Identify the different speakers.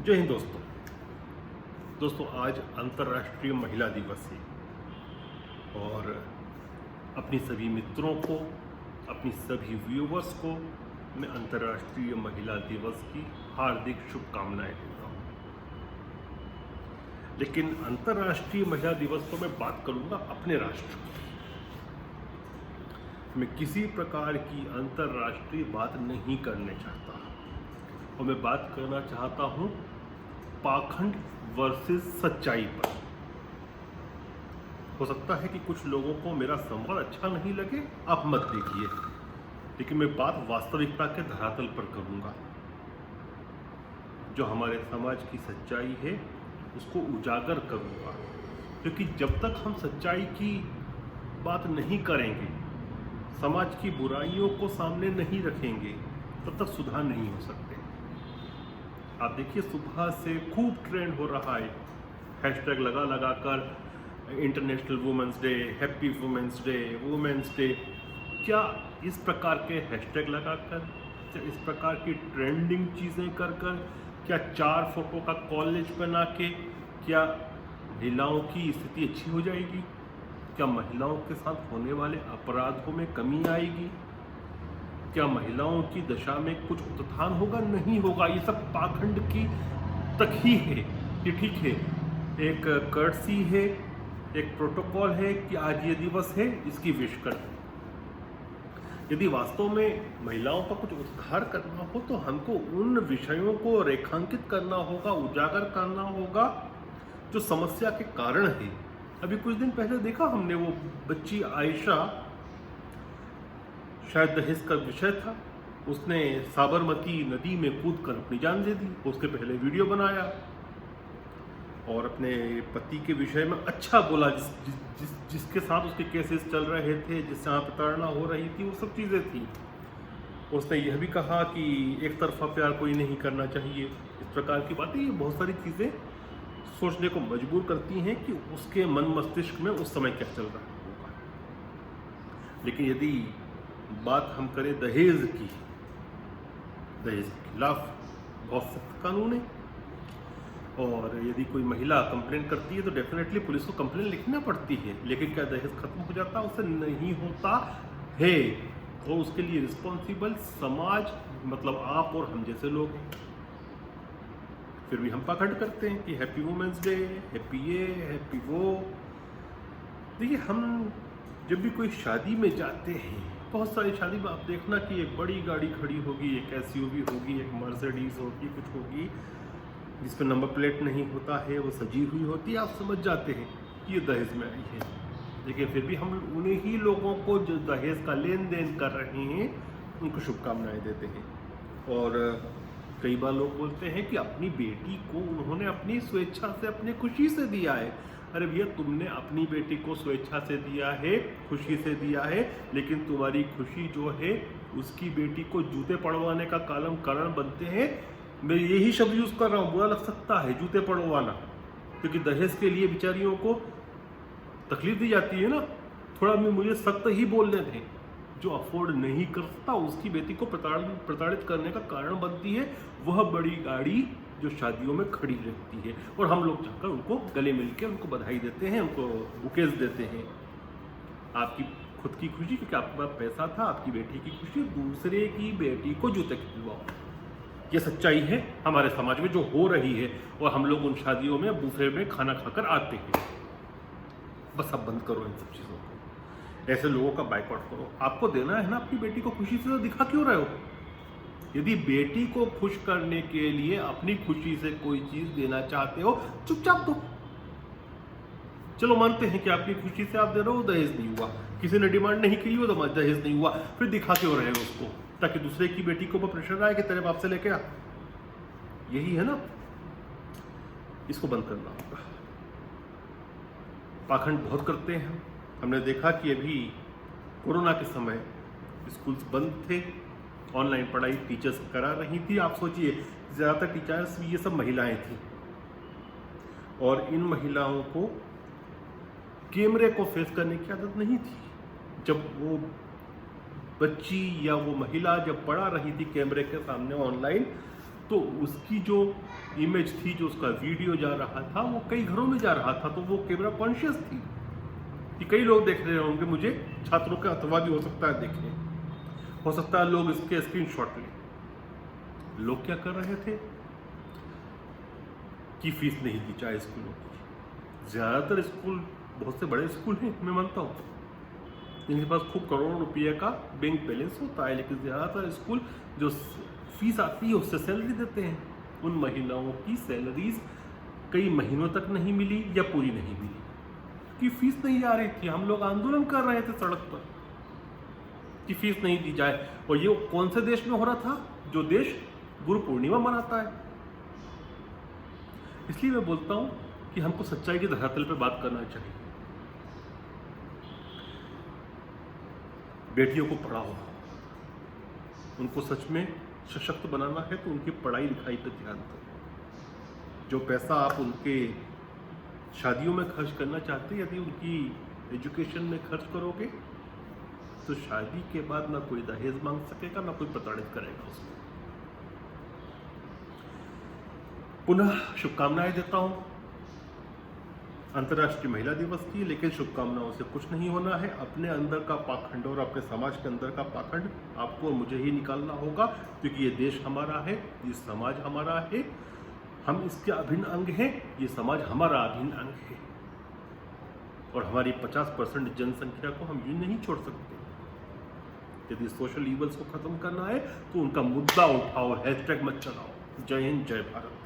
Speaker 1: जय हिंद दोस्तों आज अंतर्राष्ट्रीय महिला दिवस है और अपनी सभी मित्रों को, अपनी सभी व्यूवर्स को मैं अंतर्राष्ट्रीय महिला दिवस की हार्दिक शुभकामनाएं देता हूँ। लेकिन अंतर्राष्ट्रीय महिला दिवस तो मैं बात करूँगा अपने राष्ट्र की। मैं किसी प्रकार की अंतर्राष्ट्रीय बात नहीं करने चाहता और मैं बात करना चाहता हूँ पाखंड वर्सेस सच्चाई पर। हो सकता है कि कुछ लोगों को मेरा संवाद अच्छा नहीं लगे, आप मत देखिए, लेकिन मैं बात वास्तविकता के धरातल पर करूँगा। जो हमारे समाज की सच्चाई है उसको उजागर करूँगा, क्योंकि जब तक हम सच्चाई की बात नहीं करेंगे, समाज की बुराइयों को सामने नहीं रखेंगे, तब तक सुधार नहीं हो सकते। आप देखिए सुबह से खूब ट्रेंड हो रहा है, हैशटैग लगा लगा कर international women's day, happy women's day, women's day. क्या इस प्रकार के हैशटैग लगाकर, क्या इस प्रकार की ट्रेंडिंग चीज़ें कर कर, क्या 4 फोटो का कॉलेज बना के क्या महिलाओं की स्थिति अच्छी हो जाएगी? क्या महिलाओं के साथ होने वाले अपराधों में कमी आएगी? क्या महिलाओं की दशा में कुछ उत्थान होगा? नहीं होगा। ये सब पाखंड की तक ही है कि ठीक है, एक कर्टसी है, एक प्रोटोकॉल है कि आज ये दिवस है, इसकी विश कर दें। यदि वास्तव में महिलाओं का कुछ उद्धार करना हो तो हमको उन विषयों को रेखांकित करना होगा, उजागर करना होगा जो समस्या के कारण है। अभी कुछ दिन पहले देखा हमने, वो बच्ची आयशा, शायद दहेज का विषय था, उसने साबरमती नदी में कूदकर अपनी जान दे दी। उसके पहले वीडियो बनाया और अपने पति के विषय में अच्छा बोला, जिसके साथ उसके केसेस चल रहे थे, जिससे यहाँ प्रताड़ना हो रही थी, वो सब चीज़ें थी। उसने यह भी कहा कि एक तरफा प्यार कोई नहीं करना चाहिए। इस प्रकार की बातें, ये बहुत सारी चीज़ें सोचने को मजबूर करती हैं कि उसके मन मस्तिष्क में उस समय क्या चल रहा होगा। लेकिन यदि बात हम करें दहेज की, दहेज के खिलाफ बहुत सख्त कानून है और यदि कोई महिला कंप्लेन करती है तो डेफिनेटली पुलिस को कंप्लेन लिखना पड़ती है। लेकिन क्या दहेज खत्म हो जाता? उससे नहीं होता है, और उसके लिए रिस्पॉन्सिबल समाज, मतलब आप और हम जैसे लोग हैं। फिर भी हम पाखंड करते हैं कि हैप्पी वुमेंस डे, हैप्पी ये, हैप्पी वो। देखिए, हम जब भी कोई शादी में जाते हैं, बहुत सारी शादी में आप देखना कि एक बड़ी गाड़ी खड़ी होगी, एक एसयूवी होगी, एक मर्सिडीज होगी, कुछ होगी जिस पर नंबर प्लेट नहीं होता है, वो सजी हुई होती है। आप समझ जाते हैं कि ये दहेज में आई है। देखिए, फिर भी हम उन्हीं ही लोगों को जो दहेज का लेन देन कर रहे हैं उनको शुभकामनाएं देते हैं। और कई बार लोग बोलते हैं कि अपनी बेटी को उन्होंने अपनी स्वेच्छा से, अपनी खुशी से दिया है। अरे भैया, तुमने अपनी बेटी को स्वेच्छा से दिया है, खुशी से दिया है, लेकिन तुम्हारी खुशी जो है उसकी बेटी को जूते पड़वाने का कारण बनते हैं। मैं यही शब्द यूज़ कर रहा हूँ, बुरा लग सकता है, जूते पड़वाना, क्योंकि दहेज के लिए बेचारियों को तकलीफ दी जाती है ना। थोड़ा मुझे सख्त ही बोलने दें। जो अफोर्ड नहीं कर सकता उसकी बेटी को प्रताड़ित करने का कारण बनती है वह बड़ी गाड़ी जो शादियों में खड़ी रहती है, और हम लोग जाकर उनको गले मिल के उनको बधाई देते हैं, उनको बुकेज देते हैं। आपकी खुद की खुशी, क्योंकि आपके पास पैसा था, आपकी बेटी की खुशी, दूसरे की बेटी को जूते खिलवाओ। ये सच्चाई है हमारे समाज में जो हो रही है, और हम लोग उन शादियों में बुफे में खाना खाकर आते हैं। बस अब बंद करो इन सब चीज़ों को, ऐसे लोगों का बाइकआउट करो। आपको देना है ना अपनी बेटी को खुशी से, तो दिखा क्यों रहे हो? यदि बेटी को खुश करने के लिए अपनी खुशी से कोई चीज देना चाहते हो, चुपचाप दो। चलो मानते हैं कि आपकी खुशी से आप दे रहे हो, दहेज नहीं हुआ, किसी ने डिमांड नहीं की हो तो दहेज नहीं हुआ, फिर दिखा क्यों रहे हो उसको? ताकि दूसरे की बेटी को प्रेशर आए कि तेरे बाप से लेके आ। यही है ना, इसको बंद करना होगा। पाखंड बहुत करते हैं। हमने देखा कि अभी कोरोना के समय स्कूल्स बंद थे, ऑनलाइन पढ़ाई टीचर्स करा रही थी। आप सोचिए, ज़्यादातर टीचर्स ये सब महिलाएं थी, और इन महिलाओं को कैमरे को फेस करने की आदत नहीं थी। जब वो बच्ची या वो महिला जब पढ़ा रही थी कैमरे के सामने ऑनलाइन, तो उसकी जो इमेज थी, जो उसका वीडियो जा रहा था, वो कई घरों में जा रहा था, तो वो कैमरा कॉन्शियस थी कि कई लोग देख रहे होंगे मुझे, छात्रों का अतवादी हो सकता है देखें, हो सकता है लोग इसके स्क्रीनशॉट लें। लोग क्या कर रहे थे कि फीस नहीं दी जाए स्कूलों की। ज़्यादातर स्कूल, बहुत से बड़े स्कूल हैं, मैं मानता हूँ, जिनके पास खूब करोड़ों रुपये का बैंक बैलेंस होता है, लेकिन ज़्यादातर स्कूल जो फीस आती है उससे सैलरी देते हैं। उन महिलाओं की सैलरीज कई महीनों तक नहीं मिली या पूरी नहीं मिली कि फीस नहीं आ रही थी। हम लोग आंदोलन कर रहे थे सड़क पर कि फीस नहीं दी जाए। और ये कौन से देश में हो रहा था? जो देश गुरु पूर्णिमा मनाता है। इसलिए मैं बोलता हूं कि हमको सच्चाई के धरातल पर बात करना चाहिए। बेटियों को पढ़ाओ, उनको सच में सशक्त बनाना है तो उनकी पढ़ाई लिखाई पर ध्यान दो। जो पैसा आप उनके शादियों में खर्च करना चाहते हैं, यदि उनकी एजुकेशन में खर्च करोगे तो शादी के बाद ना कोई दहेज मांग सकेगा, ना कोई प्रताड़ित करेगा उसको। पुनः शुभकामनाएं देता हूं अंतर्राष्ट्रीय महिला दिवस की, लेकिन शुभकामनाओं से कुछ नहीं होना है। अपने अंदर का पाखंड और अपने समाज के अंदर का पाखंड आपको और मुझे ही निकालना होगा, क्योंकि ये देश हमारा है, ये समाज हमारा है, हम इसके अभिन्न अंग हैं, ये समाज हमारा अभिन्न अंग है। और हमारी 50% जनसंख्या को हम यूं नहीं छोड़ सकते। यदि सोशल ईवल्स को खत्म करना है तो उनका मुद्दा उठाओ, हैशटैग मत चलाओ। जय हिंद, जय भारत।